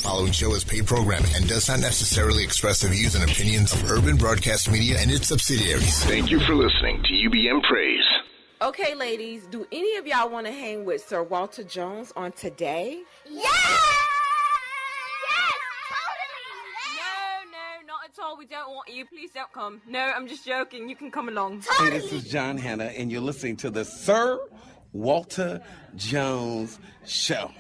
following show is paid programming and does not necessarily express the views and opinions of Urban Broadcast Media and its subsidiaries. Thank you for listening to UBM Praise. Okay, ladies, do any of y'all want to hang with Sir Walter Jones on Today? Yeah! No, not at all. We don't want you. Please don't come. No, I'm just joking. You can come along. Hey, this is John Hanna, and you're listening to the Sir Walter Jones Show.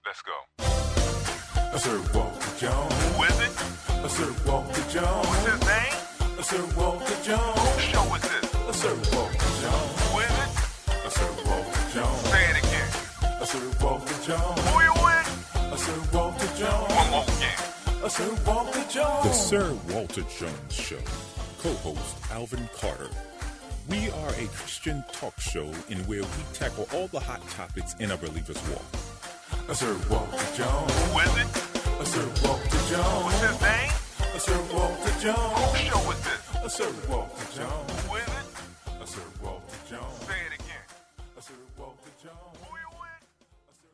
Let's go. Sir Walter Jones. Who is it? Sir Walter Jones. What's his name? Sir Walter Jones. Whose show is this? Sir Walter Jones. Who is it? Sir Walter Jones. Say it again. Sir Walter Jones. Who you with? Sir Walter Jones. One more again. Sir Walter Jones. The Sir Walter Jones Show. Co-host Alvin Carter. We are a Christian talk show in where we tackle all the hot topics in a believer's walk. Sir Walter Jones. Who is it? Sir Walter Jones. What's his name? Sir Walter Jones. Whose show is this? Sir Walter Jones. Who is it? Sir Walter Jones. Say it again. Sir Walter Jones. Who you with? Sir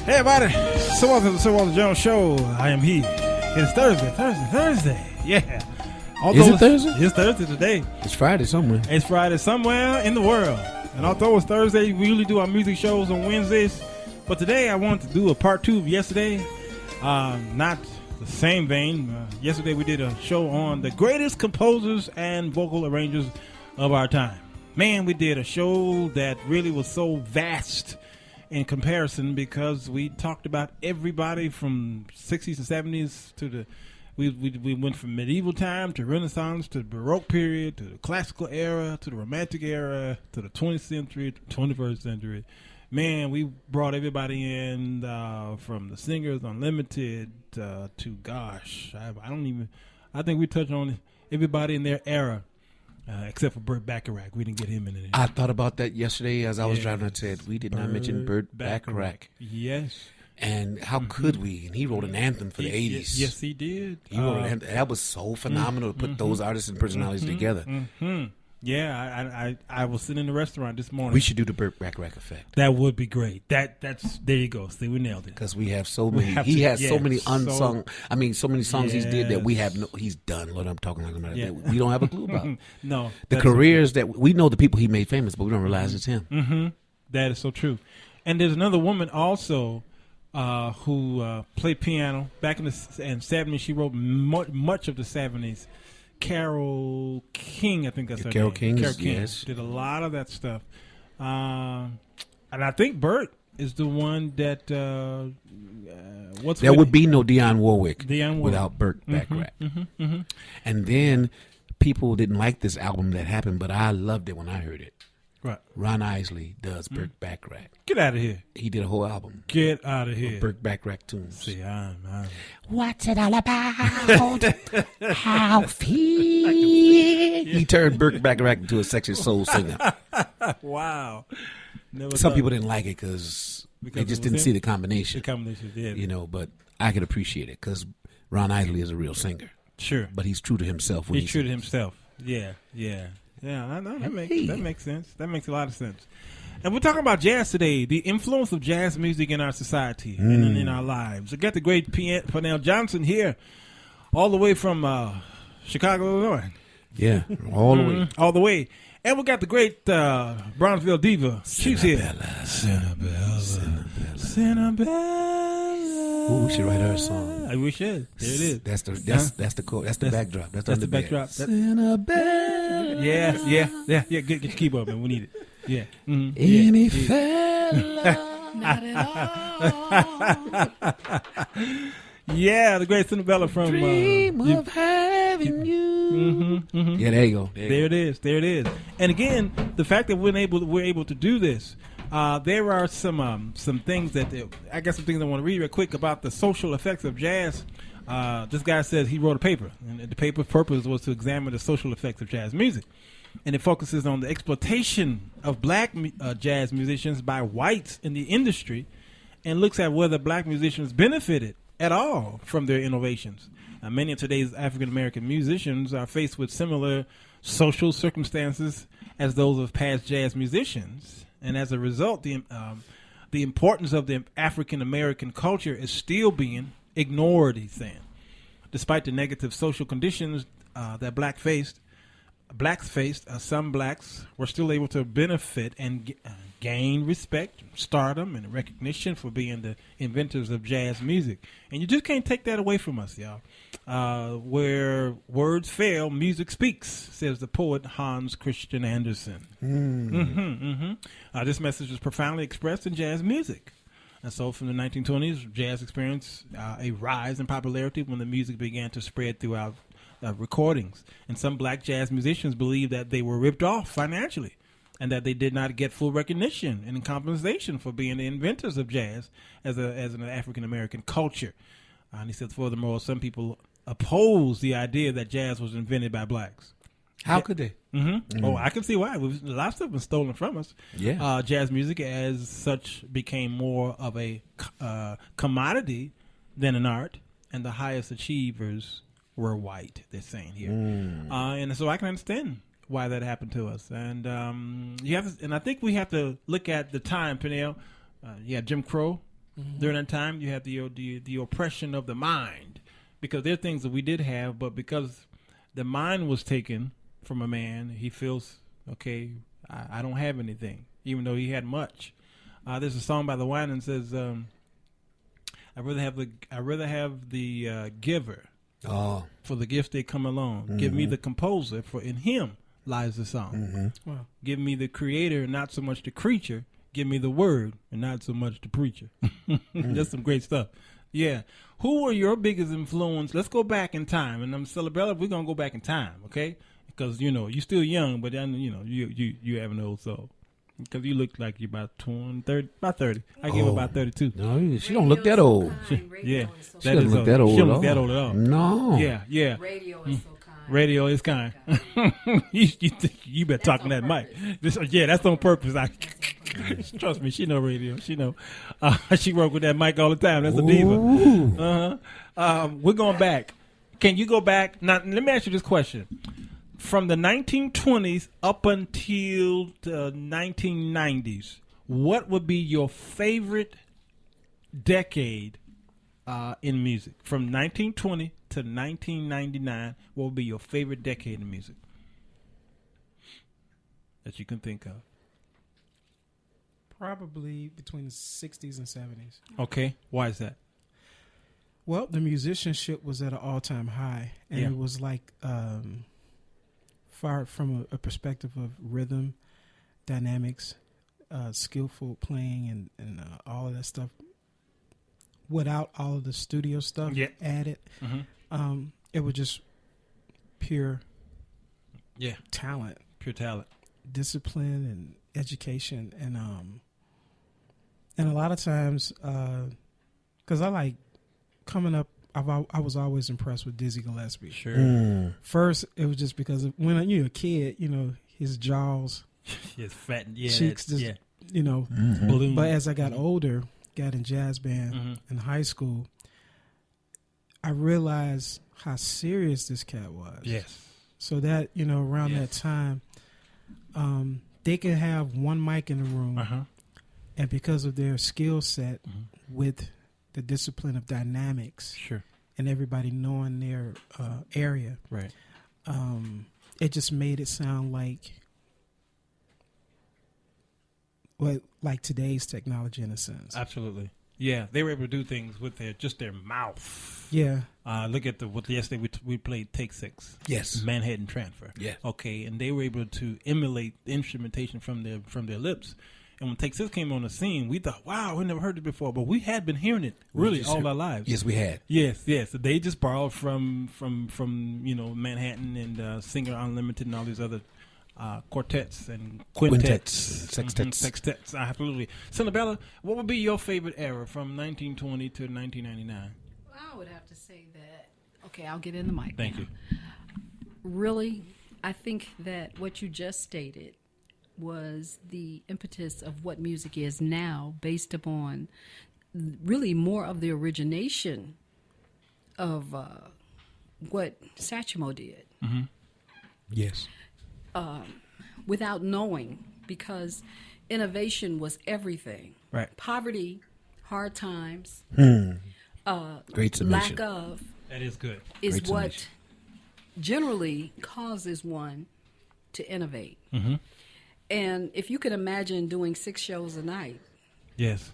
Hey everybody, so welcome to the Sir Walter Jones Show. I am he. It's Thursday. Yeah. Is it Thursday? It's Thursday today. It's Friday somewhere. It's Friday somewhere in the world. And although it's Thursday, we usually do our music shows on Wednesdays. But today I wanted to do a part 2 of yesterday. Not the same vein. Yesterday we did a show on the greatest composers and vocal arrangers of our time. Man, we did a show that really was so vast in comparison, because we talked about everybody from 60s and 70s to the we went from medieval time to Renaissance to the Baroque period to the classical era to the Romantic era to the 20th century to 21st century. Man, we brought everybody in from the Singers Unlimited to gosh, I think we touched on everybody in their era. Except for Burt Bacharach. We didn't get him in it. I thought about that yesterday as I was driving. I said, we did not mention Burt Bacharach. Yes. And how could we? And he wrote an anthem for the 80s. Yes, he did. He wrote an anthem. That was so phenomenal to put those artists and personalities together. Yeah, I was sitting in the restaurant this morning. We should do the Burt Bacharach effect. That would be great. That's there you go. See, we nailed it. Because we have so many. He has so many unsung. So many songs he's did that we have. He's done. What I'm talking about. That we don't have a clue about. No, the careers that we know, the people he made famous, but we don't realize it's him. Mm-hmm. That is so true. And there's another woman also who played piano back in the 70s. She wrote much of the 70s. Carole King, I think that's her Carole name. King, yes. Did a lot of that stuff. And I think Burt is the one that there would be no Dionne Warwick without Burt Bacharach. And then people didn't like this album that happened, but I loved it when I heard it. Right. Ron Isley does Burt Bacharach. Get out of here. He did a whole album. Get out of here. Burt Bacharach tunes. See, I'm what's it all about? How feel? He turned Burt Bacharach into a sexy soul singer. Wow. Some people didn't like it because they just didn't see the combination. The combination, yeah. You know, but I could appreciate it because Ron Isley is a real singer. Sure. But he's true to himself. He's true to himself. Yeah. Yeah, I know. That makes sense. That makes a lot of sense. And we're talking about jazz today, the influence of jazz music in our society and in our lives. I got the great Pernell Johnson here, all the way from Chicago, Illinois. Yeah, all the way. All the way. And we got the great Brownsville diva. She's here. Cinnabella. Ooh, we should write her a song. We should. There it is. That's the backdrop. That's the backdrop. Cinnabella. Yeah. Get your keyboard, man. We need it. Yeah. Mm-hmm. Any fella, not at all. Yeah, the great Cinnabella from Dream of having you. Yeah, there you go. There it is. And again, the fact that we're able to do this, there are some things that I got some things I want to read real quick about the social effects of jazz. This guy says he wrote a paper, and the paper's purpose was to examine the social effects of jazz music, and it focuses on the exploitation of black jazz musicians by whites in the industry, and looks at whether black musicians benefited at all from their innovations. Many of today's African-American musicians are faced with similar social circumstances as those of past jazz musicians. And as a result, the importance of the African-American culture is still being ignored, he's saying. Despite the negative social conditions that blacks faced, some blacks were still able to benefit and gain respect, stardom, and recognition for being the inventors of jazz music. And you just can't take that away from us, y'all. Where words fail, music speaks, says the poet Hans Christian Andersen. This message was profoundly expressed in jazz music. And so from the 1920s, jazz experienced a rise in popularity when the music began to spread throughout recordings. And some black jazz musicians believed that they were ripped off financially and that they did not get full recognition and compensation for being the inventors of jazz as an African-American culture. And he says, furthermore, some people oppose the idea that jazz was invented by blacks. How could they? Oh, I can see why. A lot of stuff was stolen from us. Yeah. Jazz music as such became more of a commodity than an art, and the highest achievers were white, they're saying here. And so I can understand why that happened to us. And and I think we have to look at the time, Peniel. You had Jim Crow. During that time, you had the oppression of the mind, because there are things that we did have, but because the mind was taken from a man, he feels, okay, I don't have anything, even though he had much. There's a song by The Winans that says, I'd rather have the giver for the gifts they come along. Give me the composer, for in him lies the song. Wow. Give me the creator, not so much the creature. Give me the word and not so much the preacher. That's some great stuff. Yeah. Who were your biggest influence? Let's go back in time. And I'm Cinnabella, we're going to go back in time, okay? Because, you're still young, but, you have an old soul. Because you look like you're about 30. I give her about 32. No, she don't look that old. Yeah. She doesn't look that old. She don't look that old at all. No. Yeah. Radio is so kind. Radio is kind. you better talk on that mic. That's on purpose. Trust me, she know radio. She know. She work with that mic all the time. That's a diva. We're going back. Can you go back? Now, let me ask you this question. From the 1920s up until the 1990s, what would be your favorite decade in music? From 1920 to 1999, what would be your favorite decade in music that you can think of? Probably between the 60s and 70s. Okay. Why is that? Well, the musicianship was at an all-time high, and it was like far from a perspective of rhythm, dynamics, skillful playing, and all of that stuff. Without all of the studio stuff added, it was just pure talent. Pure talent. Discipline and education. And a lot of times, because I like coming up, I was always impressed with Dizzy Gillespie. Sure. First, it was just because when you're a kid, his jaws, his fat cheeks, just, balloon. But as I got older, got in jazz band in high school, I realized how serious this cat was. Yes. So that, around that time, they could have one mic in the room, and because of their skill set with the discipline of dynamics, sure, and everybody knowing their area, right, it just made it sound like today's technology in a sense. Absolutely. Yeah, they were able to do things with their mouth. Yeah. Look at yesterday we played Take 6. Yes. Manhattan Transfer. Yeah. Okay, and they were able to emulate the instrumentation from their lips. And when Take 6 came on the scene, we thought, wow, we never heard it before. But we had been hearing it really all our lives. Yes, we had. Yes. They just borrowed from Manhattan and Singer Unlimited and all these other quartets and quintets, sextets. Absolutely. Cinderella, what would be your favorite era from 1920 to 1999? I would have to say that. Okay, I'll get in the mic. Thank you. Really, I think that what you just stated was the impetus of what music is now, based upon really more of the origination of what Satchmo did. Mm-hmm. Yes. Without knowing, because innovation was everything. Right. Poverty, hard times, great summation. lack of. That is good. Is what generally causes one to innovate. Mm-hmm. And if you could imagine doing 6 shows a night. Yes.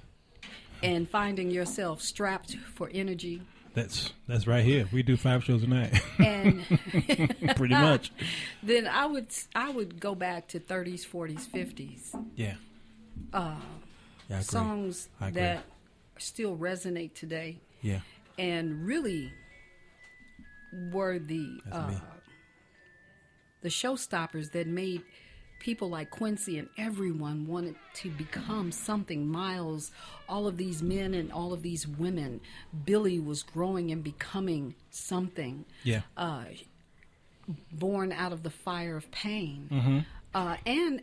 And finding yourself strapped for energy. That's right here. We do 5 shows a night. And pretty much. Then I would go back to 30s, 40s, 50s. Yeah. Songs that still resonate today. Yeah. And really were the showstoppers that made people like Quincy and everyone wanted to become something. Miles, all of these men and all of these women. Billy was growing and becoming something. Yeah. Born out of the fire of pain. Mm-hmm. And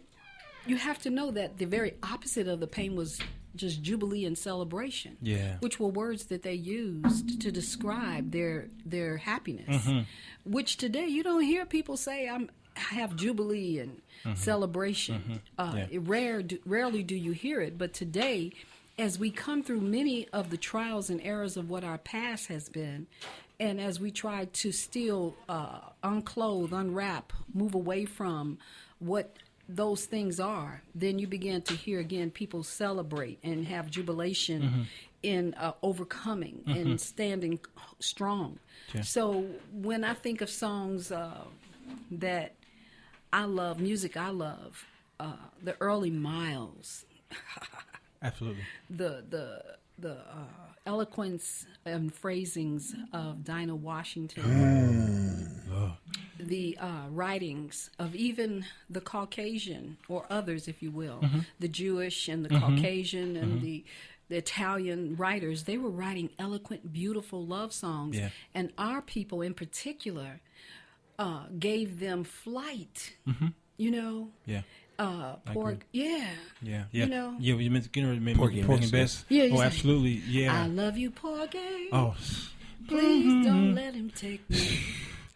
you have to know that the very opposite of the pain was just jubilee and celebration. Yeah. Which were words that they used to describe their happiness. Mm-hmm. Which today you don't hear people say, I have jubilee and celebration. Rarely do you hear it, but today, as we come through many of the trials and errors of what our past has been, and as we try to still unclothe, unwrap, move away from what those things are, then you begin to hear again people celebrate and have jubilation in overcoming and standing strong. Yeah. So when I think of songs that I love, music I love, the early Miles. Absolutely. The eloquence and phrasings of Dinah Washington. The writings of even the Caucasian, or others, if you will, the Jewish and the Caucasian and the Italian writers. They were writing eloquent, beautiful love songs. Yeah. And our people in particular gave them flight, you know? Yeah. Pork, Yeah. You know? Yeah, you mentioned Porgy and Bess. Yeah, oh, absolutely. Yeah. I love you, Porgy. Oh. Please don't let him take me.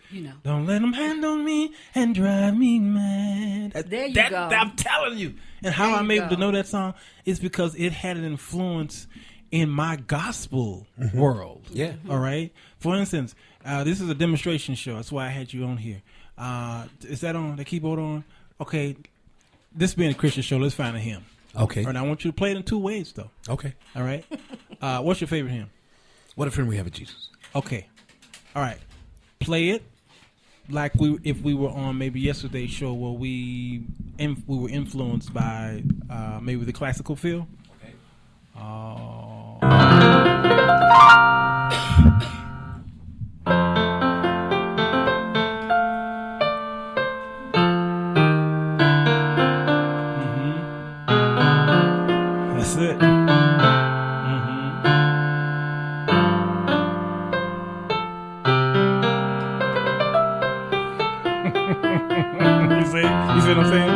You know. Don't let him handle me and drive me mad. There you go. I'm telling you. And how I'm able to know that song is because it had an influence in my gospel world. Yeah. All right. For instance, this is a demonstration show. That's why I had you on here. Is that on the keyboard on? Okay. This being a Christian show, let's find a hymn. Okay. All right, I want you to play it in 2 ways, though. Okay. All right. What's your favorite hymn? What a Friend We Have in Jesus. Okay. All right. Play it like if we were on maybe yesterday's show where we were influenced by maybe the classical feel. Okay. That's it. You see what I'm saying?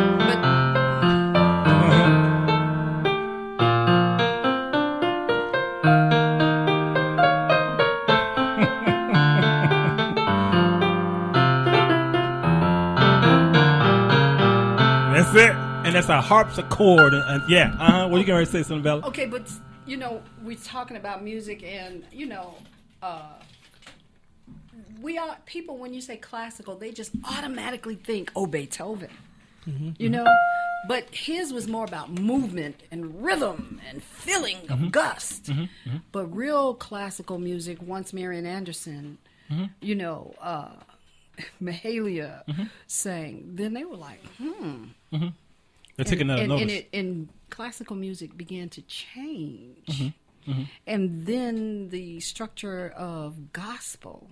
That's it. And that's a harpsichord. And yeah. What you going to say, something, Bella? Okay, but, you know, we're talking about music and, you know, people, when you say classical, they just automatically think, oh, Beethoven. You know, but his was more about movement and rhythm and feeling of gust. But real classical music, once Marian Anderson, you know, Mahalia sang, then they were like, They took another notice. And classical music began to change. And then the structure of gospel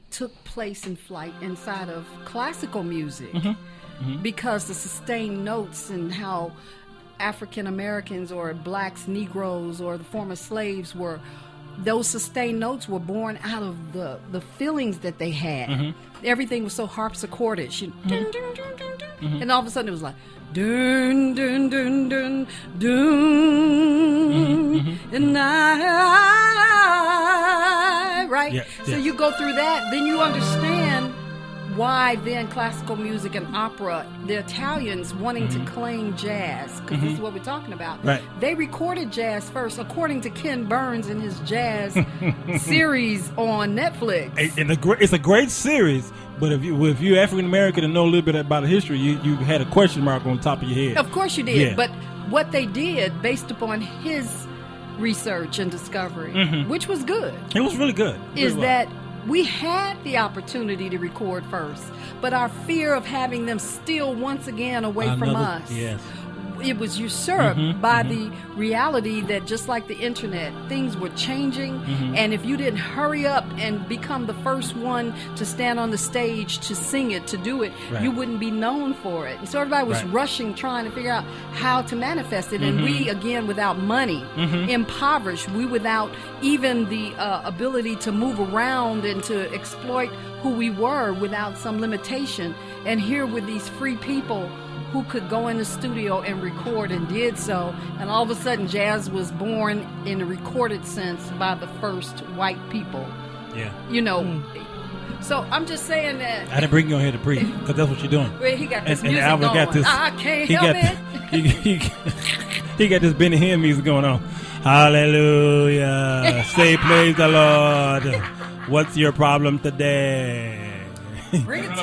took place in flight inside of classical music. Because the sustained notes and how African Americans or blacks, Negroes, or the former slaves were, those sustained notes were born out of the feelings that they had. Everything was so harpsichordish. Dun, dun, dun, dun, dun. And all of a sudden it was like, dun, dun, dun, dun, dun, and I, right? So you go through that, then you understand why then classical music and opera, the Italians wanting to claim jazz, because this is what we're talking about. They recorded jazz first, according to Ken Burns in his jazz series on Netflix. And it's a great series, but if you're African American and know a little bit about the history, you had a question mark on top of your head. Of course you did, but what they did, based upon his research and discovery, which was good. It was really good. That we had the opportunity to record first, but our fear of having them steal once again away from us, it was usurped by the reality that just like the internet, things were changing, and if you didn't hurry up and become the first one to stand on the stage to sing it, to do it, you wouldn't be known for it. And so everybody was rushing, trying to figure out how to manifest it, and we, again, without money, impoverished, we without even the ability to move around and to exploit who we were without some limitation, and here with these free people who could go in the studio and record, and did so, and all of a sudden jazz was born in a recorded sense by the first white people. You know, so I'm just saying that I didn't bring you on here to preach, because that's what you're doing. Well, he got this and music Alvin going. Got this, I can't help it. He got this Benny Hinn music going on. Hallelujah. Say praise the Lord. What's your problem today? Bring it to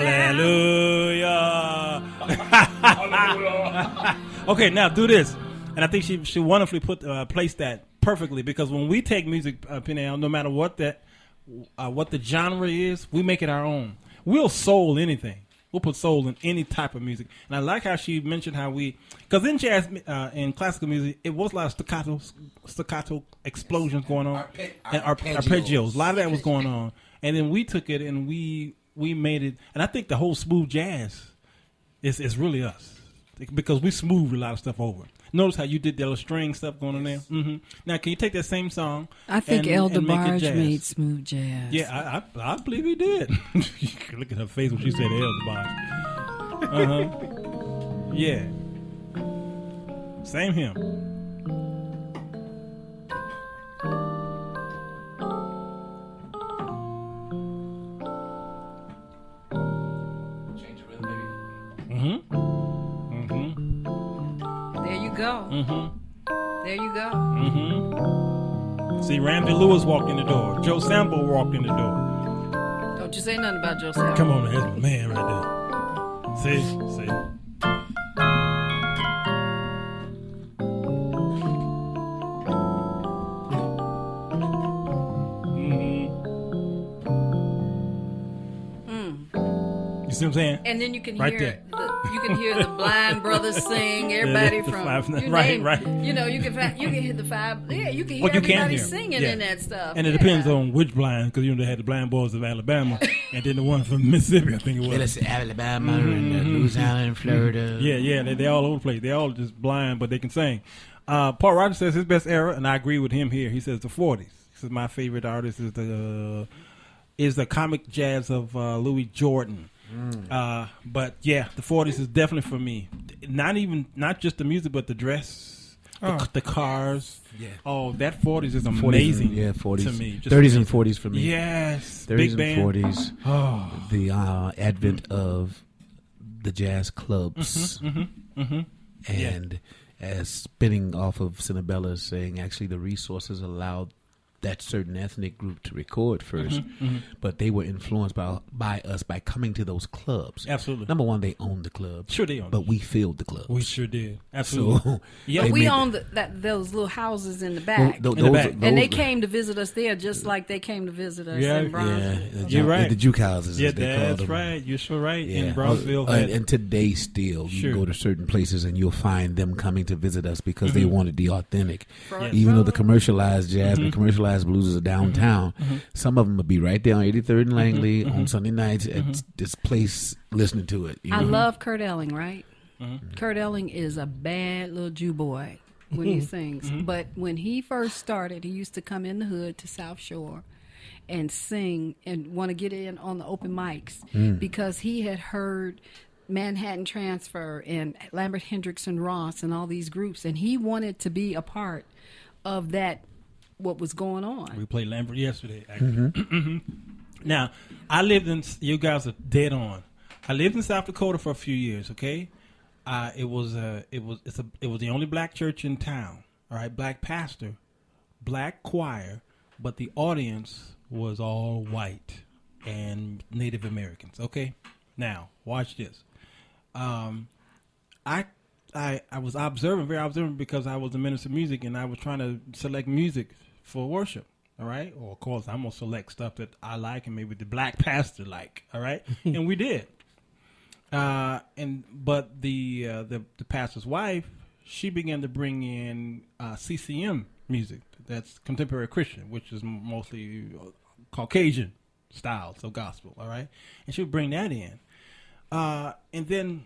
Hallelujah. Okay, now do this. And I think she wonderfully placed that perfectly, because when we take music, Peniel, no matter what the genre is, we make it our own. We'll soul anything. We'll put soul in any type of music. And I like how she mentioned how because in jazz, in classical music, it was a lot of staccato explosions going on, and arpeggios. A lot of that was going on. And then we took it and we made it, and I think the whole smooth jazz is really us, because we smoothed a lot of stuff over. Notice how you did the little string stuff going on there. Now, can you take that same song? I think El DeBarge made smooth jazz. Yeah, I believe he did. Look at her face when she said El DeBarge. Yeah, same him. There you go. There you go. See, Randy Lewis walked in the door. Joe Sample walked in the door. Don't you say nothing about Joe Sample. Come on, man. That's my man right there. See? You see what I'm saying? And then you can right hear the Blind Brothers sing. Everybody right. You know, you can hear the five. Yeah, you can hear everybody singing in that stuff. And it depends on which blind, because they had the Blind Boys of Alabama, and then the one from Mississippi, I think it was. It's Alabama and Louisiana and Florida. Yeah, they all over the place. They all just blind, but they can sing. Paul Rogers says his best era, and I agree with him here. He says the 40s. He says my favorite artist is the comic jazz of Louis Jordan. But yeah, the 40s is definitely for me. Not just the music, but the dress, the cars. Yeah. Oh, that 40s is amazing. 40s to me. 30s and 40s for me. Yes, 30s big and band. 40s. The advent of the jazz clubs, and as spinning off of Cinnabella saying, actually the resources allowed that certain ethnic group to record first, but they were influenced by us by coming to those clubs. Absolutely. Number one, they owned the clubs. Sure, they owned. But we filled the clubs. We sure did. Absolutely. So, but we owned those little houses in the back. And they came to visit us there, just like they came to visit us in Brownsville. Yeah, you're right. The juke houses. Yeah, that's right. You're so right. In Brownsville, and today still, you can go to certain places and you'll find them coming to visit us because they wanted the authentic. Even though the commercialized jazz and commercialized blues are downtown, some of them will be right there on 83rd and Langley on Sunday nights at this place listening to it. I love Kurt Elling, right? Kurt Elling is a bad little Jew boy when he sings. But when he first started, he used to come in the hood to South Shore and sing and want to get in on the open mics because he had heard Manhattan Transfer and Lambert Hendrickson Ross and all these groups, and he wanted to be a part of that, what was going on. We played Lambert yesterday, actually. Now, I lived in, you guys are dead on. I lived in South Dakota for a few years, okay? It was the only black church in town, all right? Black pastor, black choir, but the audience was all white and Native Americans, okay? Now, watch this. I was very observant because I was a minister of music and I was trying to select music for worship, all right? Or of course, I'm gonna select stuff that I like and maybe the black pastor like, all right? And we did. But the pastor's wife, she began to bring in CCM music. That's contemporary Christian, which is mostly Caucasian styles of gospel, all right? And she would bring that in. And then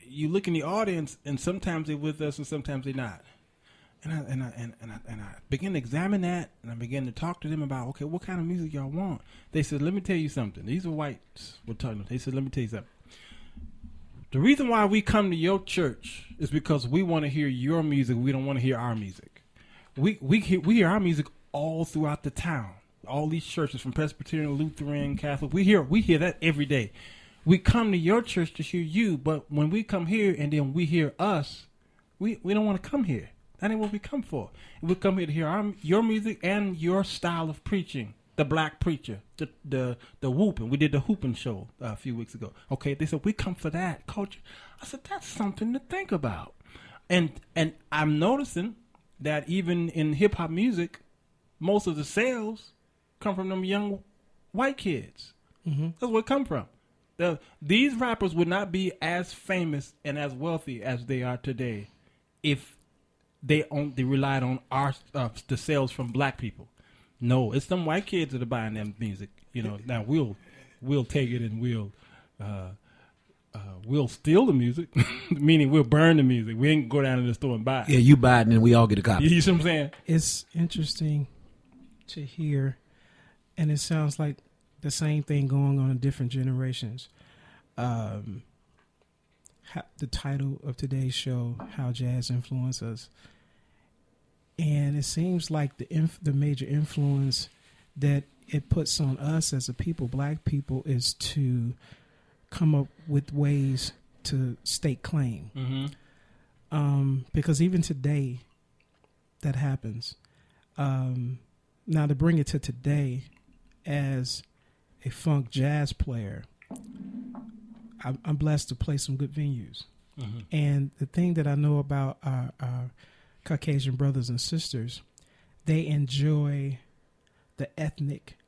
you look in the audience, and sometimes they're with us, and sometimes they're not. And I began to examine that, and I began to talk to them about, okay, what kind of music y'all want? They said, let me tell you something. These are whites we're talking. They said, let me tell you something. The reason why we come to your church is because we want to hear your music. We don't want to hear our music. We hear our music all throughout the town. All these churches, from Presbyterian, Lutheran, Catholic, we hear that every day. We come to your church to hear you, but when we come here and then we hear us, we don't want to come here. That ain't what we come for. We come here to hear your music and your style of preaching. The black preacher, the whooping. We did the whooping show a few weeks ago. Okay, they said we come for that culture. I said that's something to think about. And I'm noticing that even in hip hop music, most of the sales come from them young white kids. That's where it come from. These rappers would not be as famous and as wealthy as they are today if they relied on the sales from black people. No, it's some white kids that are buying them music. You know, now we'll take it and we'll steal the music, meaning we'll burn the music. We ain't go down to the store and buy it. Yeah, you buy it and then we all get a copy. You see what I'm saying? It's interesting to hear, and it sounds like the same thing going on in different generations. The title of today's show, How Jazz Influenced Us. And it seems like the major influence that it puts on us as a people, black people, is to come up with ways to stake claim. Because even today, that happens. Now, to bring it to today, as a funk jazz player, I'm blessed to play some good venues. And the thing that I know about our Caucasian brothers and sisters, they enjoy the ethnic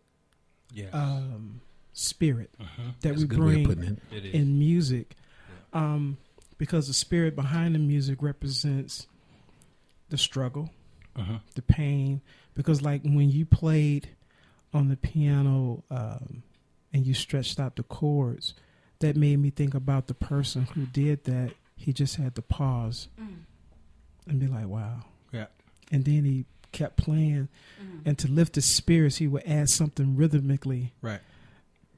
spirit that we bring in music, because the spirit behind the music represents the struggle, the pain. Because like when you played on the piano and you stretched out the chords, that made me think about the person who did that. He just had to pause and be like, wow. Yeah. And then he kept playing. And to lift the spirits, he would add something rhythmically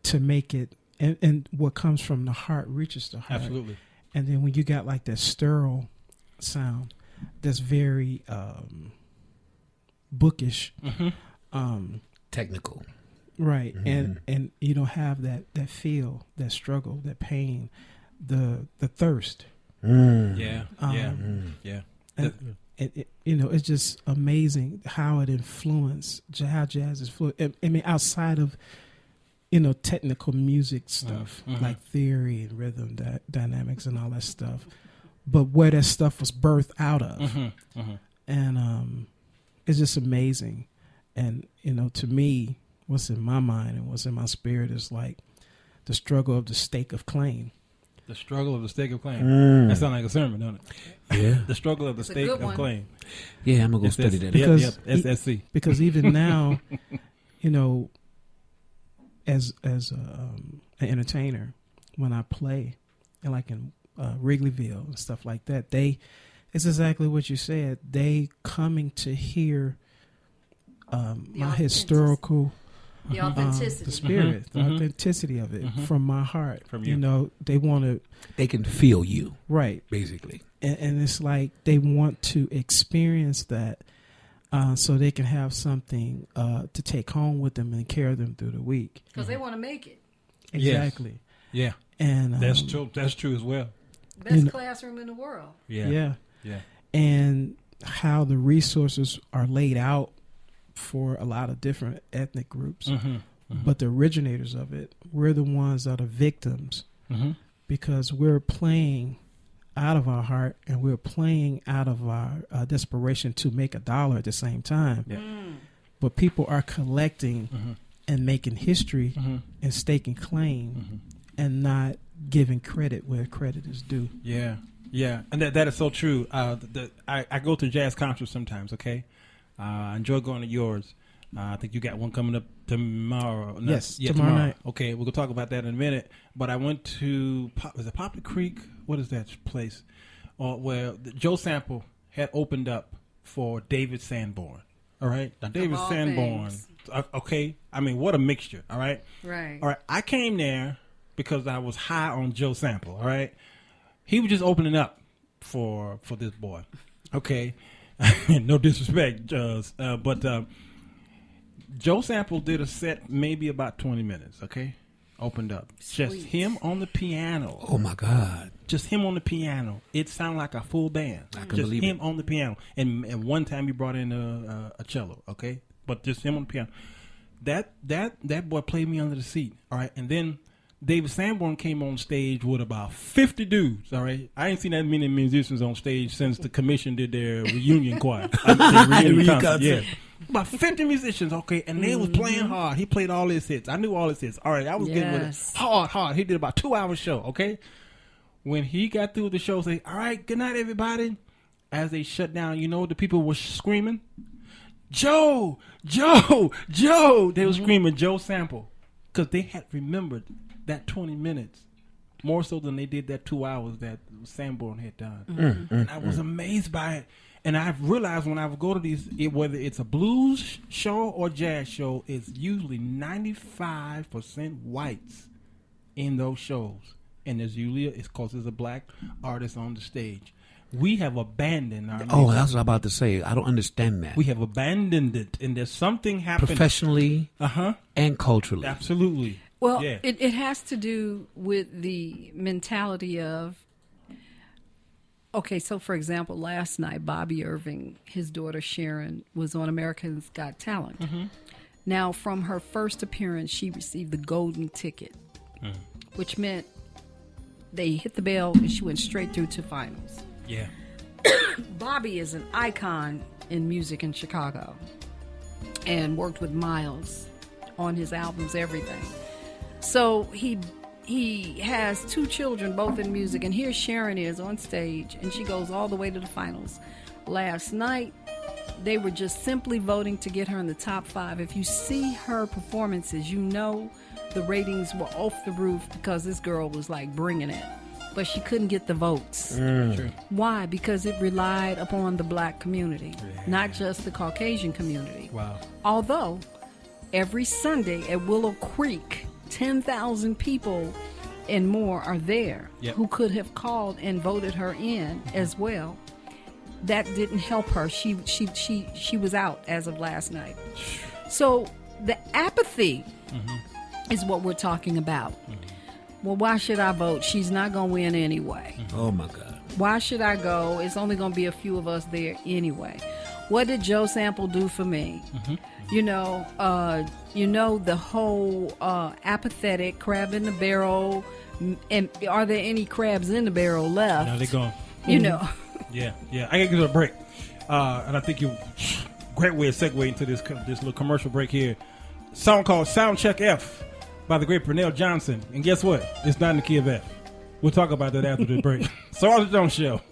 to make it. And what comes from the heart reaches the heart. Absolutely. And then when you got like that sterile sound that's very bookish. Technical. Right. And you don't have that feel, that struggle, that pain, the thirst. Yeah. it's just amazing how it influenced, how jazz is fluid. I mean, outside of, technical music stuff, like theory and rhythm dynamics and all that stuff, but where that stuff was birthed out of. And it's just amazing. And, to me, what's in my mind and what's in my spirit is like the struggle of the stake of claim. The struggle of the stake of claim. That sounds like a sermon, don't it? Yeah. The struggle of the stake of claim. Yeah, I'm going to go study that. Because, SSC. Because even now, as an entertainer, when I play, and like in Wrigleyville and stuff like that, it's exactly what you said. They coming to hear my historical, the authenticity, the spirit, the authenticity of it from my heart. From you. They want to. They can feel you, right? Basically, and it's like they want to experience that, so they can have something to take home with them and carry them through the week. Because they want to make it. Exactly. Yes. Yeah. And that's true. That's true as well. Best classroom in the world. Yeah. And how the resources are laid out for a lot of different ethnic groups, but the originators of it, we're the ones that are victims because we're playing out of our heart and we're playing out of our desperation to make a dollar at the same time. Yeah. But people are collecting and making history and staking claim and not giving credit where credit is due. Yeah. Yeah, and that is so true. I go to jazz concerts sometimes, okay? I enjoy going to yours. I think you got one coming up tomorrow. Yes, tomorrow night. Okay, we're going to talk about that in a minute. But I went to, was it Poplar Creek? What is that place? Where Joe Sample had opened up for David Sanborn. All right? Now, David Sanborn, okay? I mean, what a mixture, all right? Right. All right, I came there because I was high on Joe Sample, all right? He was just opening up for this boy. Okay. No disrespect, but Joe Sample did a set maybe about 20 minutes, okay? Opened up. Sweet. Just him on the piano. Oh, my God. Just him on the piano. It sounded like a full band. I can just believe him it. on the piano. And one time he brought in a cello, okay? But just him on the piano. That boy played me under the seat, all right? And then David Sanborn came on stage with about 50 dudes, all right? I ain't seen that many musicians on stage since the Commission did their reunion choir. Reunion concert. Yeah. About 50 musicians, okay, and they was playing hard. He played all his hits. I knew all his hits. All right, I was getting with it. Hard. He did about 2 hour show, okay? When he got through the show, say, all right, good night, everybody. As they shut down, the people were screaming, Joe! They were screaming Joe Sample because they had remembered that 20 minutes more so than they did that 2 hours that Sanborn had done. And I was amazed by it. And I've realized when I would go to these, whether it's a blues show or jazz show, it's usually 95% whites in those shows. And there's usually, it's because there's a black artist on the stage. We have abandoned our music. Oh, that's what I'm about to say. I don't understand that. We have abandoned it. And there's something happening. Professionally and culturally. Absolutely. Well, it has to do with the mentality of, okay, so for example, last night, Bobby Irving, his daughter Sharon, was on America's Got Talent. Now, from her first appearance, she received the golden ticket, which meant they hit the bell and she went straight through to finals. Yeah. Bobby is an icon in music in Chicago and worked with Miles on his albums, everything. So he has 2 children, both in music, and here Sharon is on stage, and she goes all the way to the finals. Last night, they were just simply voting to get her in the top 5. If you see her performances, the ratings were off the roof because this girl was like bringing it, but she couldn't get the votes. True. Why? Because it relied upon the black community, not just the Caucasian community. Wow. Although every Sunday at Willow Creek, 10,000 people and more are there who could have called and voted her in as well. That didn't help her. She was out as of last night. So the apathy is what we're talking about. Well, why should I vote? She's not going to win anyway. Oh, my God. Why should I go? It's only going to be a few of us there anyway. What did Joe Sample do for me? You know, the whole apathetic crab in the barrel. And are there any crabs in the barrel left? No, they're gone. You know. Yeah. I gotta give it a break. And I think you great way to segue into this little commercial break here. Song called Soundcheck F by the great Pernell Johnson. And guess what? It's not in the key of F. We'll talk about that after the break. So Walter Jones Show.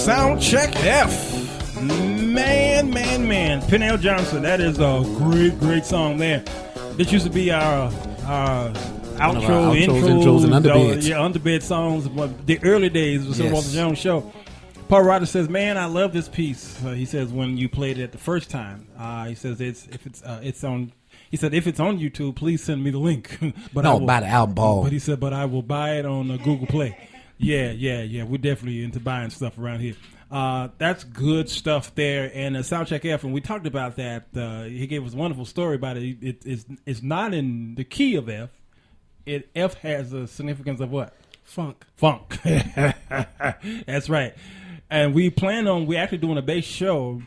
Soundcheck F. Man. Pernell Johnson. That is a great song there. This used to be our intros and underbeds. Underbed songs. The early days of the Walter Jones Show. Paul Ryder says, "Man, I love this piece." He says when you played it the first time. He says if it's on YouTube, please send me the link. But no, buy the album, Paul. But he said, but I will buy it on Google Play. Yeah. We're definitely into buying stuff around here. That's good stuff there. And Soundcheck F, and we talked about that. He gave us a wonderful story about it. It's not in the key of F. F has a significance of what? Funk. That's right. And we're actually doing a bass show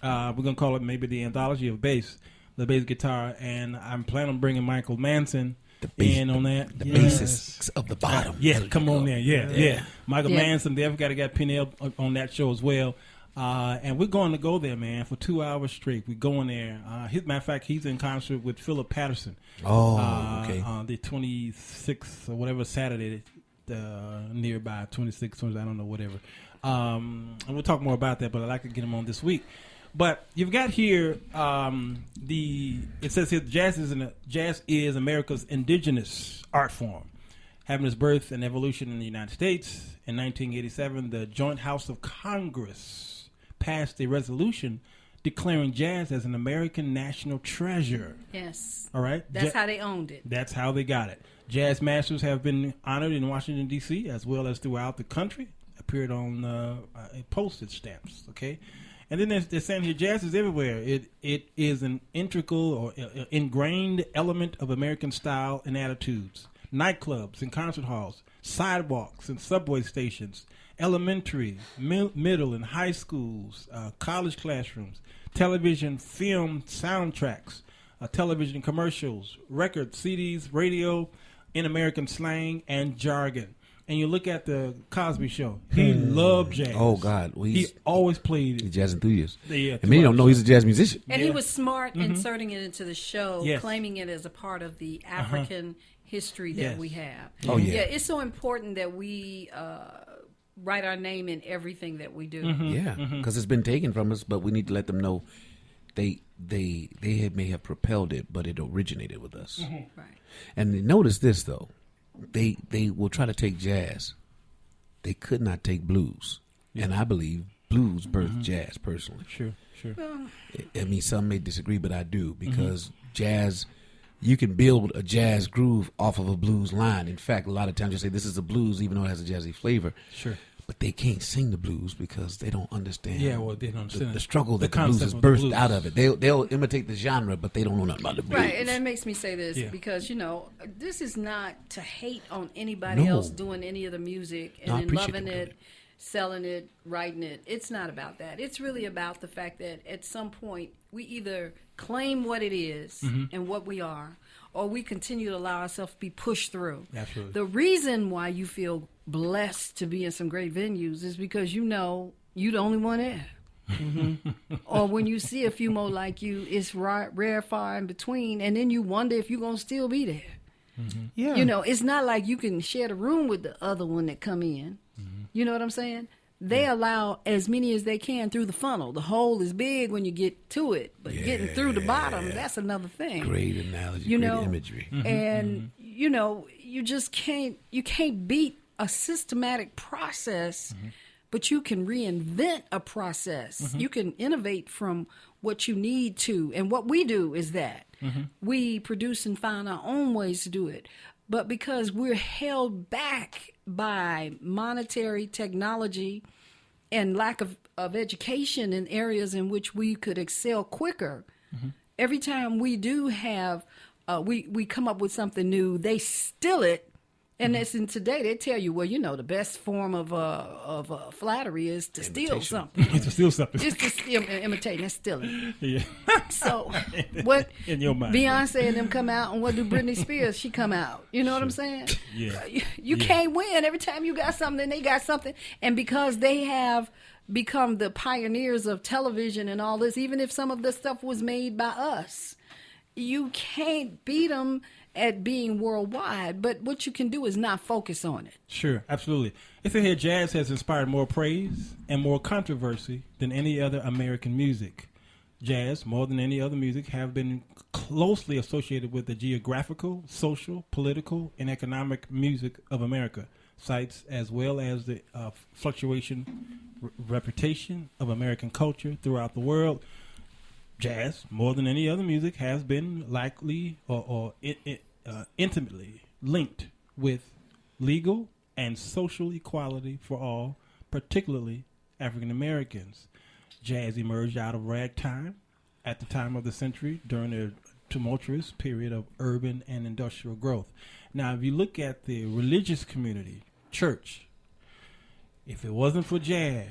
We're going to call it maybe the anthology of bass, the bass guitar. And I'm planning on bringing Michael Manson in on that. The basis of the bottom. Come on there. Yeah. Michael Manson, they've got Penny on that show as well. And we're going to go there, man, for 2 hours straight. We're going there. Matter of fact, he's in concert with Philip Patterson. Okay. The 26th or whatever Saturday, nearby 26th, I don't know, whatever. And we'll talk more about that, but I'd like to get him on this week. But you've got here it says here jazz is America's indigenous art form, having its birth and evolution in the United States. In 1987, the Joint House of Congress passed a resolution declaring jazz as an American national treasure. Yes. All right. That's how they owned it. That's how they got it. Jazz masters have been honored in Washington, D.C., as well as throughout the country. Appeared on postage stamps. Okay. And then they're saying here, jazz is everywhere. It is an integral or ingrained element of American style and attitudes. Nightclubs and concert halls, sidewalks and subway stations, elementary, middle and high schools, college classrooms, television, film, soundtracks, television commercials, records, CDs, radio, in American slang and jargon. And you look at the Cosby Show. He loved jazz. Oh, God. Well, he always played it. He's a jazz enthusiast. Yeah, and many don't know he's a jazz musician. And he was smart inserting it into the show, claiming it as a part of the African history that we have. Oh, yeah. Yeah, it's so important that we write our name in everything that we do. Yeah, because it's been taken from us, but we need to let them know they may have propelled it, but it originated with us. Right. And notice this, though. They will try to take jazz. They could not take blues. And I believe blues birthed jazz, personally. Sure. Well, I mean, some may disagree, but I do, because jazz, you can build a jazz groove off of a blues line. In fact, a lot of times you say this is a blues, even though it has a jazzy flavor. Sure. But they can't sing the blues because they don't understand. Yeah, well, they don't understand the struggle that the blues is birthed out of it. They'll imitate the genre, but they don't know nothing about the blues. Right, and that makes me say this because, this is not to hate on anybody else doing any of the music and loving it, selling it, writing it. It's not about that. It's really about the fact that at some point we either claim what it is and what we are, or we continue to allow ourselves to be pushed through. Absolutely. The reason why you feel blessed to be in some great venues is because you know you're the only one there. Or when you see a few more like you, it's rare, far in between, and then you wonder if you're going to still be there. Yeah. It's not like you can share the room with the other one that come in. You know what I'm saying? They allow as many as they can through the funnel. The hole is big when you get to it, but getting through the bottom, that's another thing. Great analogy, great imagery. And, you just can't beat a systematic process, but you can reinvent a process. You can innovate from what you need to. And what we do is that. We produce and find our own ways to do it. But because we're held back by monetary technology and lack of education in areas in which we could excel quicker, every time we do have, we come up with something new, they steal it. And today they tell you, well, the best form of flattery is to steal something. It's to steal something. It's to steal, imitate, that's stealing. Yeah. So what in your mind? Beyonce and them come out, and what do Britney Spears? She come out. You know what I'm saying? Yeah. You can't win. Every time you got something, they got something. And because they have become the pioneers of television and all this, even if some of the stuff was made by us, you can't beat them at being worldwide, but what you can do is not focus on it. Sure, absolutely. It says here, jazz has inspired more praise and more controversy than any other American music. Jazz, more than any other music, have been closely associated with the geographical, social, political, and economic music of America, sites as well as the reputation of American culture throughout the world. Jazz, more than any other music, has been likely or intimately linked with legal and social equality for all, particularly African Americans. Jazz emerged out of ragtime at the time of the century during a tumultuous period of urban and industrial growth. Now, if you look at the religious community, church, if it wasn't for jazz,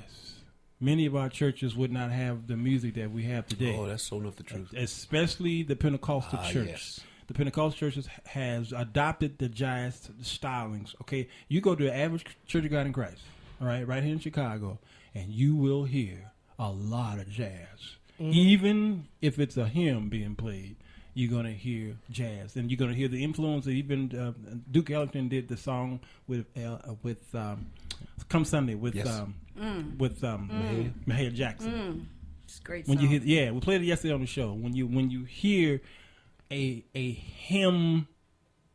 many of our churches would not have the music that we have today. Oh, that's so enough the truth. Especially the Pentecostal church. Yes. The Pentecostal churches has adopted the jazz stylings. Okay, you go to the average Church of God in Christ, all right here in Chicago, and you will hear a lot of jazz. Mm-hmm. Even if it's a hymn being played, you're going to hear jazz. And you're going to hear the influence. Even Duke Ellington did the song with Come Sunday with Mahalia Jackson. It's a great when song. You hear, we played it yesterday on the show. When you hear a hymn,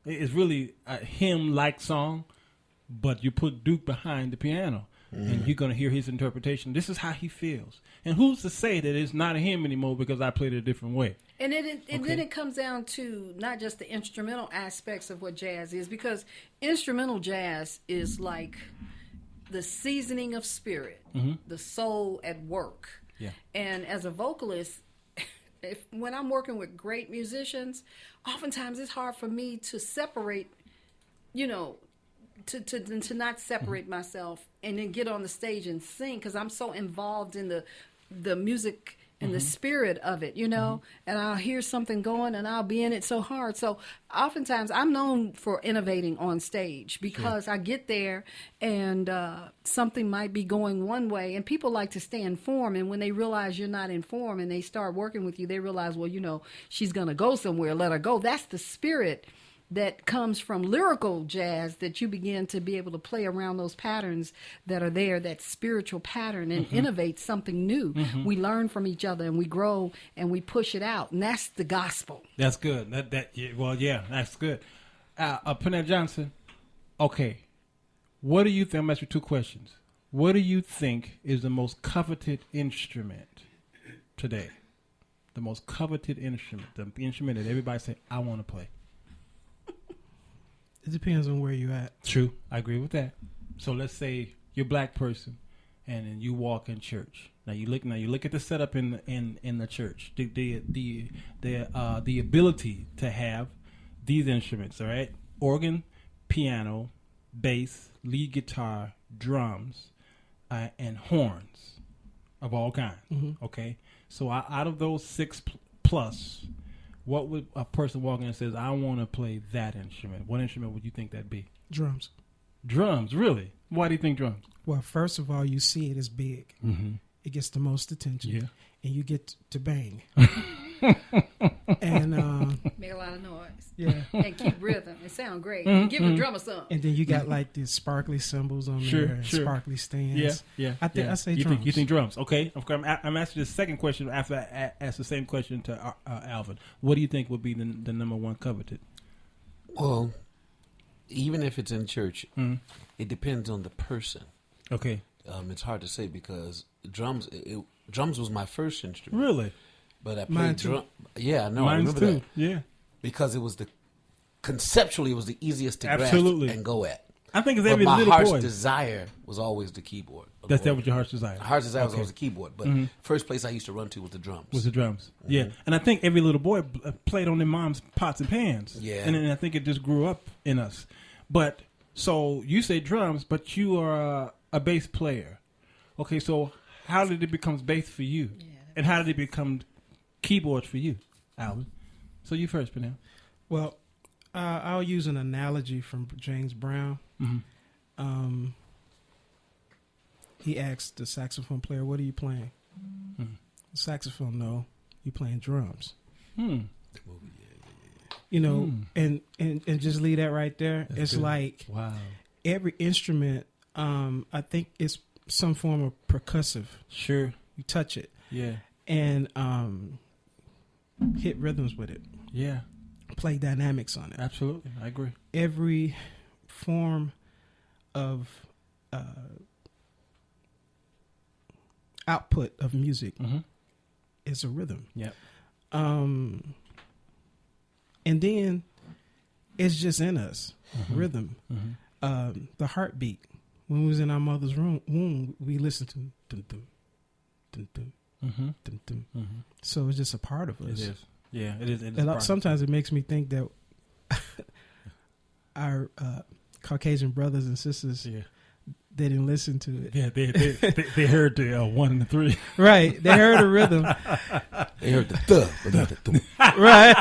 it's really a hymn-like song, but you put Duke behind the piano, and you're going to hear his interpretation. This is how he feels. And who's to say that it's not a hymn anymore because I played it a different way? And then it comes down to not just the instrumental aspects of what jazz is, because instrumental jazz is like the seasoning of spirit, the soul at work. Yeah. And as a vocalist, when I'm working with great musicians, oftentimes it's hard for me to separate, to not separate myself and then get on the stage and sing, because I'm so involved in the music and the spirit of it, and I'll hear something going and I'll be in it so hard. So oftentimes I'm known for innovating on stage because I get there and something might be going one way, and people like to stay informed. And when they realize you're not informed and they start working with you, they realize, well, she's going to go somewhere, let her go. That's the spirit that comes from lyrical jazz, that you begin to be able to play around those patterns that are there, that spiritual pattern, and innovate something new. We learn from each other and we grow and we push it out. And that's the gospel. That's good. That's good. Pernell Johnson, okay. What do you think? I'm asking you two questions. What do you think is the most coveted instrument today? The most coveted instrument, the instrument that everybody say, I want to play. It depends on where you're at. True, I agree with that. So let's say you're a black person, and then you walk in church. Now you look at the setup in the church. The ability to have these instruments, all right? Organ, piano, bass, lead guitar, drums, and horns of all kinds. Okay, so out of those 6 plus. What would a person walk in and says, I want to play that instrument? What instrument would you think that'd be? Drums. Drums, really? Why do you think drums? Well, first of all, you see it as big. It gets the most attention. And you get to bang. And make a lot of noise. Yeah. And keep rhythm. It sound great. Give the drummer some. And then you got like these sparkly cymbals on there and sparkly stands. I say drums. You think drums. Okay. I'm asking the second question after I ask the same question to Alvin. What do you think would be the number one coveted? Well, even if it's in church, it depends on the person. Okay. It's hard to say because drums was my first instrument. Really? But I played drum. Yeah, no, I remember that. Yeah. Because it was conceptually it was the easiest to grasp and go at. I think it's every little boy. My heart's boy. desire was always the keyboard. That was your heart's desire. Heart's desire was always the keyboard, but first place I used to run to was the drums. Yeah, and I think every little boy played on their mom's pots and pans. Yeah, and I think it just grew up in us. But so you say drums, but you are a bass player. Okay, so how did it become bass for you, and how did it become keyboards for you, Alvin? So you first, Pernell. Well, I'll use an analogy from James Brown. He asked the saxophone player, "What are you playing?" The saxophone, no, you playing drums. And just leave that right there. That's it's good. Like every instrument. I think it's some form of percussive. Sure, you touch it. Yeah, and hit rhythms with it. Yeah, play dynamics on it. Absolutely, I agree. Every form of output of music is a rhythm. Yep. And then it's just in us, rhythm. The heartbeat. When we was in our mother's womb, we listened to dum dum dum dum dum dum. So it's just a part of us. It is. Yeah, it is. And sometimes it makes me think that our Caucasian brothers and sisters, they didn't listen to it. Yeah, they heard the 1 and the 3. Right, they heard the rhythm. They heard the but not the th. Right.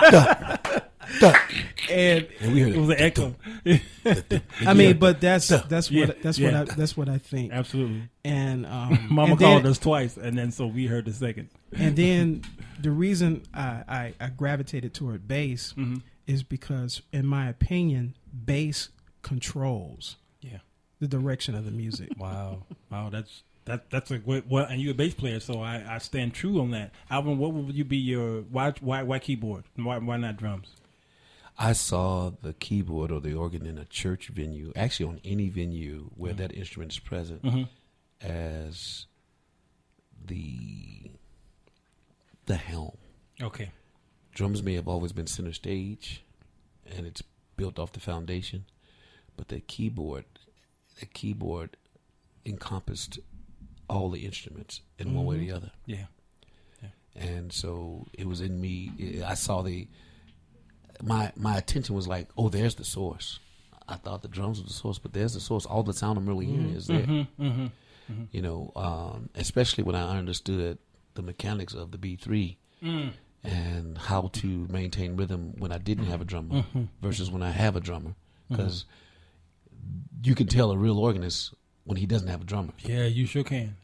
And we heard it was an echo. I mean, but that's what I think. Absolutely. And Mama called us twice, and then so we heard the second. And then the reason I gravitated toward bass is because, in my opinion, bass controls the direction of the music. Wow, that's a great. Well, and you're a bass player, so I stand true on that. Alvin, what would you be your why keyboard? Why not drums? I saw the keyboard or the organ in a church venue, actually on any venue where that instrument is present, as the helm. Okay. Drums may have always been center stage, and it's built off the foundation, but the keyboard encompassed all the instruments in one way or the other. Yeah. And so it was in me. I saw my attention was like, oh, there's the source. I thought the drums were the source, but there's the source. All the sound I'm really hearing is there. You know, especially when I understood the mechanics of the B3 and how to maintain rhythm when I didn't have a drummer versus when I have a drummer. Because you can tell a real organist when he doesn't have a drummer. Yeah, you sure can.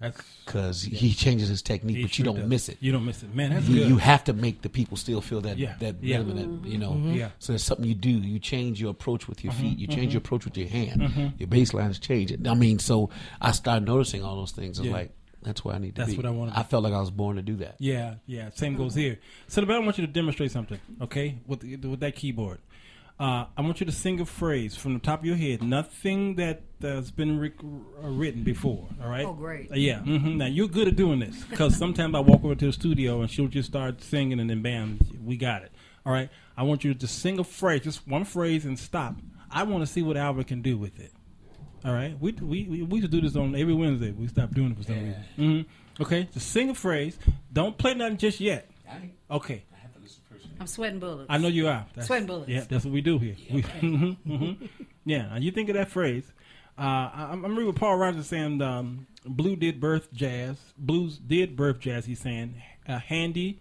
Because he changes his technique, but you don't miss it. You don't miss it. Man, that's good. You have to make the people still feel that rhythm and that, you know. So there's something you do. You change your approach with your feet. You change your approach with your hand. Your bass lines change. I mean, so I started noticing all those things. It's like, that's where I need to be. That's what I want to do. I felt like I was born to do that. Yeah. Same goes here. So I want you to demonstrate something, okay, with that keyboard. I want you to sing a phrase from the top of your head, nothing that has been written before, all right? Oh, great. Yeah. Now, you're good at doing this because sometimes I walk over to the studio and she'll just start singing and then bam, we got it, all right? I want you to sing a phrase, just one phrase and stop. I want to see what Alvin can do with it, all right? We used to do this on every Wednesday. We stopped doing it for some reason. Okay, just sing a phrase. Don't play nothing just yet. Okay. I'm sweating bullets. I know you are. Sweating bullets. Yeah, that's what we do here. Yeah, and you think of that phrase. I'm reading what Paul Rogers saying. Blues did birth jazz. He's saying Handy,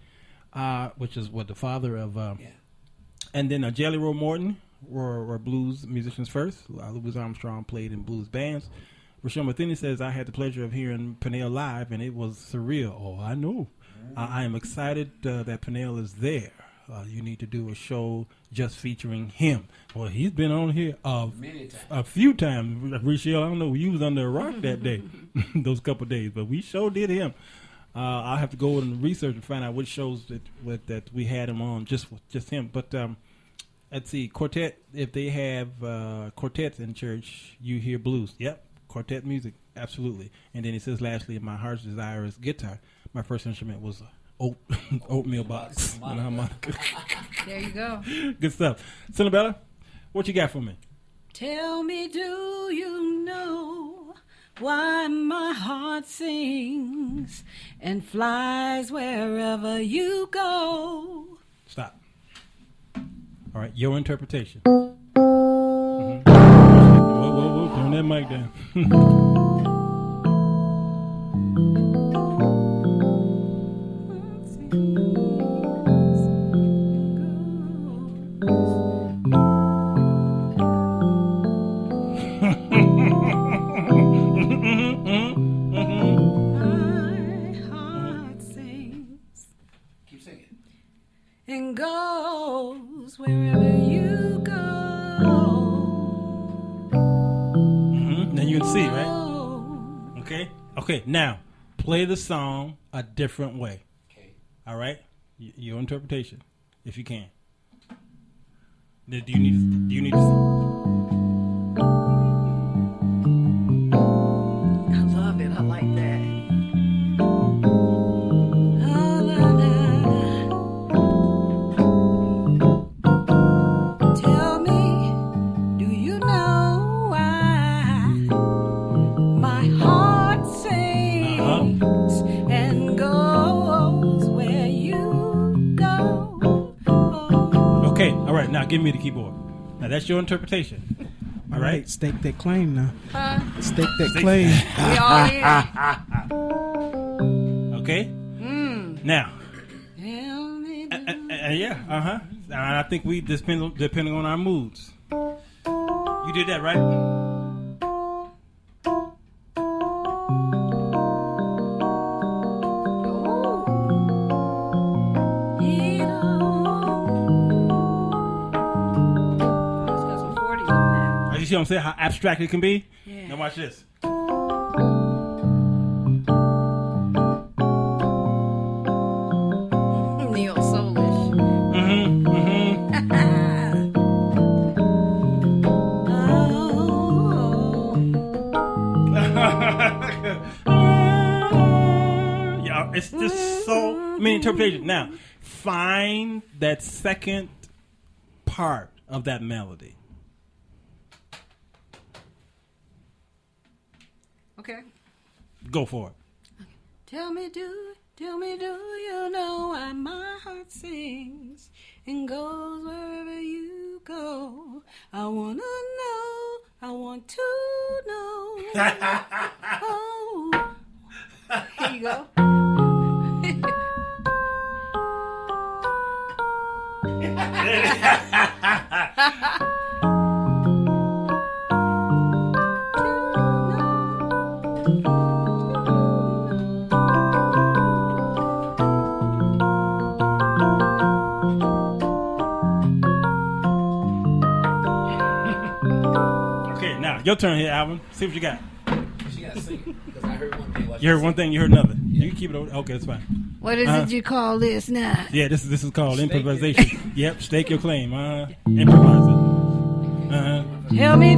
which is what the father of, and then Jelly Roll Morton were blues musicians first. Louis Armstrong played in blues bands. Rochelle Matheny says, I had the pleasure of hearing Peniel live, and it was surreal. Oh, I know. I am excited that Peniel is there. You need to do a show just featuring him. Well, he's been on here a few times. Rochelle, I don't know, you was under a rock that day, those couple of days, but we sure did him. I'll have to go and research and find out which shows that we had him on, just him. But let's see, quartet, if they have quartets in church, you hear blues. Yep, quartet music, absolutely. And then he says, lastly, my heart's desire is guitar. My first instrument was oatmeal box. There you go. Good stuff. Cinabella, what you got for me? Tell me, do you know why my heart sings and flies wherever you go? Stop. All right, your interpretation. Whoa, turn that mic down. And goes wherever you go. Now you can see, right? Okay. Now play the song a different way. Okay. All right. Your interpretation, if you can. Do you need to sing? I love it. I like that. Now give me the keyboard. Now that's your interpretation. All right, stake that claim now. Stake that claim. We all in. Okay. Now. Yeah. And I think we depending on our moods. You did that, right? You see what I'm saying? How abstract it can be? Yeah. Now watch this. Neo soulish. Yeah, it's just so many interpretations. Now, find that second part of that melody. Okay. Go for it. Tell me, do you know why my heart sings and goes wherever you go? I want to know. Oh. Here you go. Your turn here, Alvin. See what you got. She got to sing it because I heard one thing. You heard one thing, you heard another. Yeah. You can keep it over. Okay, that's fine. What is it you call this now? Yeah, this is called improvisation. Yep, stake your claim. Improvise it. Tell me,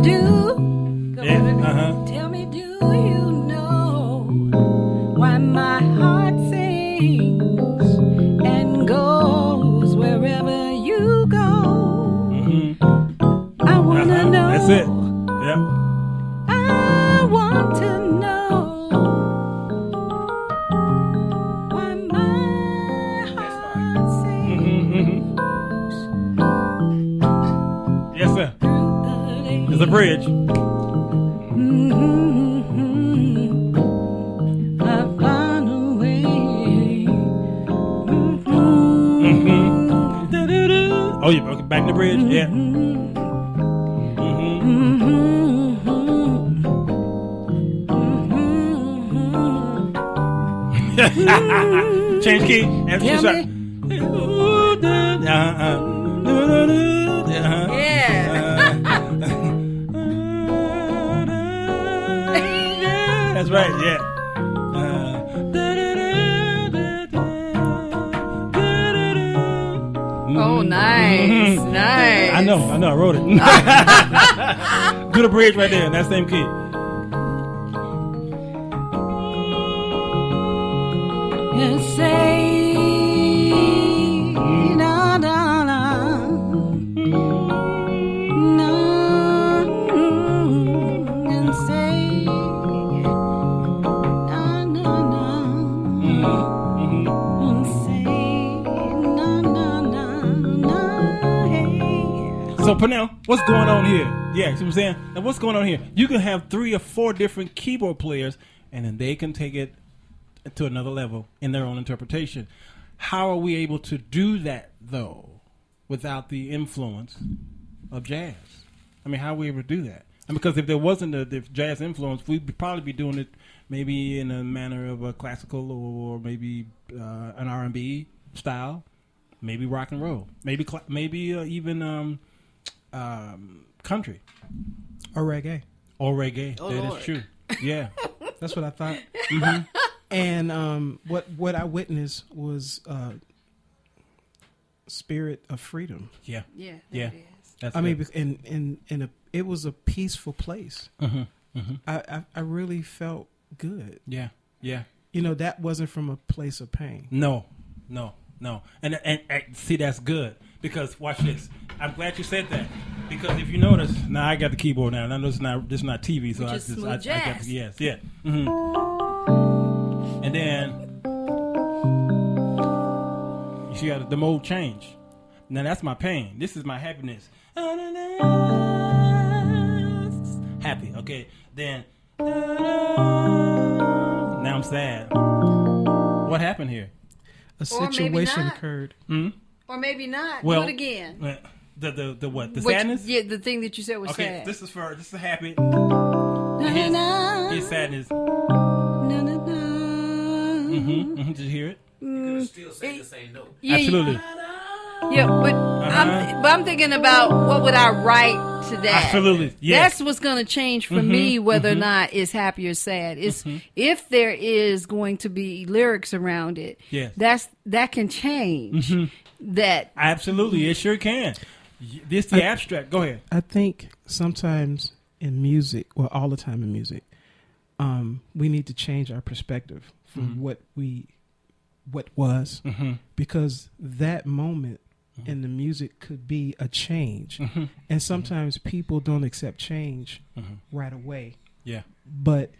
Tell me, do you know why my heart sings and goes wherever you go? I wanna know. That's it. Yep. I want to know why my heart sings. Yes, sir. There's a bridge. I found a way. Oh, you back in the bridge? Yeah. Change key. And Yeah. That's right. Yeah. Oh, nice, nice. I know. I wrote it. Do the bridge right there in that same key. And say, na na na, na, and say, na na na, and say, na na na na, hey. So, Pernell, what's going on here? Yeah, see what I'm saying? Now, what's going on here? You can have 3 or 4 different keyboard players, and then they can take it to another level in their own interpretation. How are we able to do that, though, without the influence of jazz? I mean, how are we able to do that? Because if there wasn't the jazz influence, we'd probably be doing it maybe in a manner of a classical or maybe an R&B style, maybe rock and roll, maybe even country. Or reggae. Or reggae. Oh, that Lord. is true. Yeah. That's what I thought. Mm-hmm. And what I witnessed was spirit of freedom. Yeah. Yeah. Yeah. It is. That's I mean, good. it was a peaceful place. Mm-hmm. Mm-hmm. I really felt good. Yeah. Yeah. You know, that wasn't from a place of pain. No. And see, that's good because watch this. I'm glad you said that because if you notice, now I got the keyboard now. And I know this is not TV, so Which I is just smooth I got jazz. the, yes, yeah. Mm-hmm. And then you see how the mode change. Now that's my pain. This is my happiness. happy. Okay, then now I'm sad. What happened here? A situation occurred. Mm-hmm. Or maybe not. Well, do it again. The what? The sadness? Yeah, the thing that you said was sad. This is happy. Na-na-na. His sadness. Na-na-na. Did you hear it? You could still say the same note. Absolutely. Yeah, but I'm thinking about what would I write to that. Absolutely, yes. That's what's going to change for me whether or not it's happy or sad. It's if there is going to be lyrics around it. Yes. that can change. That absolutely, it sure can. This the abstract. Go ahead. I think sometimes in music, well, all the time in music, we need to change our perspective from what was, because that moment in the music could be a change, and sometimes people don't accept change right away. Yeah, but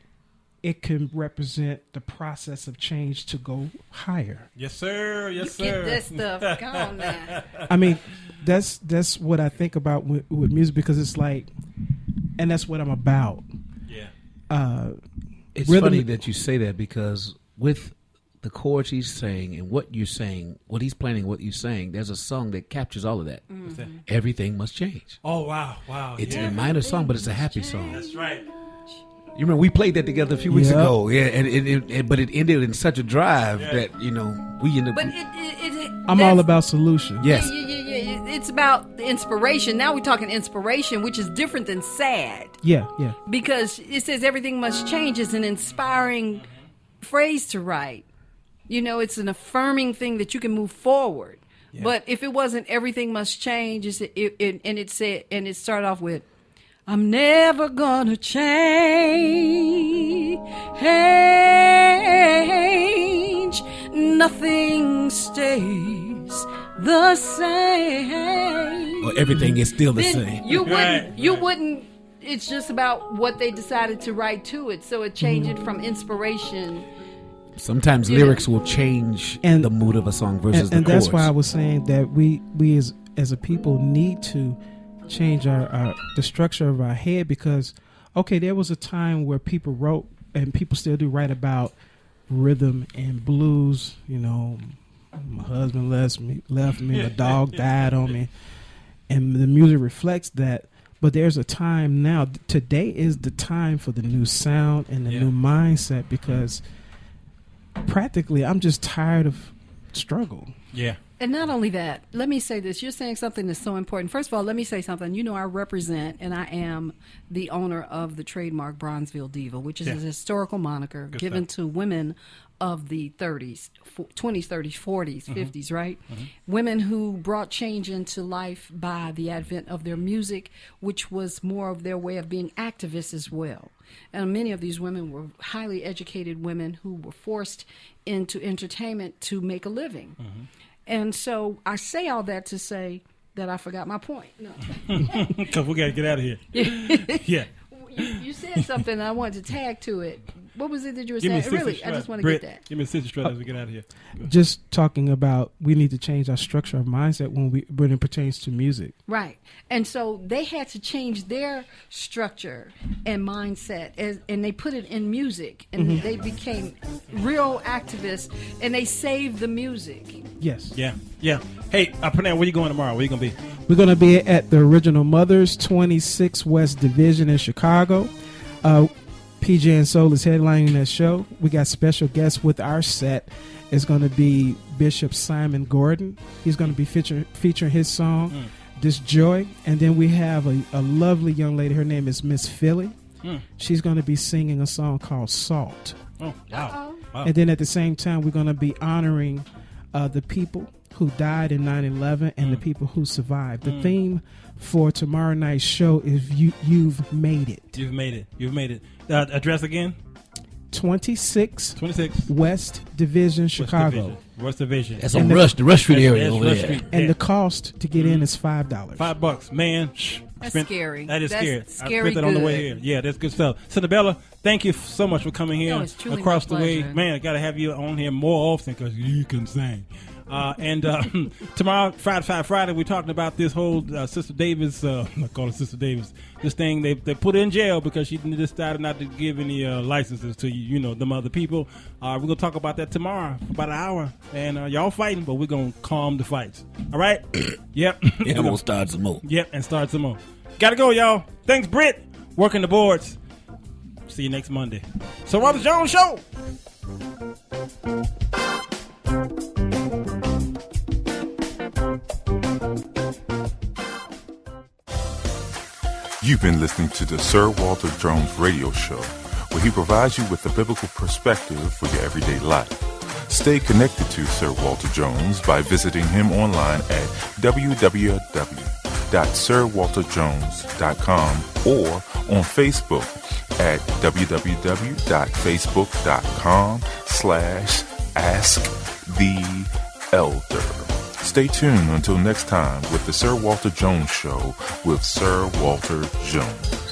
it can represent the process of change to go higher. Yes, sir. Yes, sir. Get this stuff. Come on now. I mean, that's what I think about with music, because it's like, and that's what I'm about. Yeah. It's funny that you say that, because with the chords he's saying and what you're saying, what he's playing, what you're saying, there's a song that captures all of that. Everything Must Change. Oh, wow. It's a minor song, but it's a happy song. That's right. You remember we played that together a few weeks ago, but it ended in such a drive that we ended up. But I'm all about solution. Yes. Yeah. It's about the inspiration. Now we're talking inspiration, which is different than sad. Yeah. Because it says everything must change is an inspiring phrase to write. It's an affirming thing that you can move forward. Yeah. But if it wasn't everything must change, and it started off with, I'm never gonna change. Nothing stays the same. Or everything is still the same. You wouldn't. It's just about what they decided to write to it. So it changed it from inspiration. Sometimes lyrics will change the mood of a song versus the chorus. And that's why I was saying that we as a people need to change the structure of our head, because there was a time where people wrote, and people still do write about rhythm and blues. My husband left me, my dog died on me, and the music reflects that. But there's a time now. Today is the time for the new sound and the new mindset, because practically I'm just tired of struggle. Yeah. And not only that, let me say this. You're saying something that's so important. First of all, let me say something. I represent and I am the owner of the trademark Bronzeville Diva, which is a historical moniker given to women of the 30s, 20s, 30s, 40s, 50s, right? Women who brought change into life by the advent of their music, which was more of their way of being activists as well. And many of these women were highly educated women who were forced into entertainment to make a living. And so I say all that to say that I forgot my point. No. Because we got to get out of here. Yeah. You said something and I wanted to tag to it. What was it that you were saying? Really, I just want to get that. Give me a sister strut as we get out of here. Just talking about we need to change our structure of mindset when it pertains to music. Right. And so they had to change their structure and mindset, and they put it in music, and they became real activists, and they saved the music. Yes. Yeah. Hey, Pernell, where you going tomorrow? Where you going to be? We're going to be at the Original Mothers, 26 West Division in Chicago. PJ and Soul is headlining that show. We got special guests with our set. It's going to be Bishop Simon Gordon. He's going to be featuring his song, This Joy. And then we have a lovely young lady. Her name is Miss Philly. She's going to be singing a song called Salt. Oh, wow. And then at the same time, we're going to be honoring the people who died in 9/11 and the people who survived. The theme for tomorrow night's show is You've Made It. You've made it. Address again? 26 West Division, Chicago. West Division. That's on the Rush Street area over there. And the cost to get in is $5. $5, man. That's scary. That is scary. Scary. I spent that on the way here. Yeah, that's good stuff. Cinderella, thank you so much for coming here it's truly across my the way. pleasure. Man, I got to have you on here more often because you can sing. And tomorrow, Friday, we're talking about this whole Sister Davis, I call her Sister Davis, this thing they put her in jail because she decided not to give any licenses to, them other people. We're going to talk about that tomorrow for about an hour. And y'all fighting, but we're going to calm the fights. All right? Yep. Yeah, we're going to start some more. Yep, and start some more. Got to go, y'all. Thanks, Britt. Working the boards. See you next Monday. Sir Walter Jones Show. You've been listening to the Sir Walter Jones Radio Show, where he provides you with a biblical perspective for your everyday life. Stay connected to Sir Walter Jones by visiting him online at www.sirwalterjones.com or on Facebook at www.facebook.com/AskTheElder. Stay tuned until next time with the Sir Walter Jones Show with Sir Walter Jones.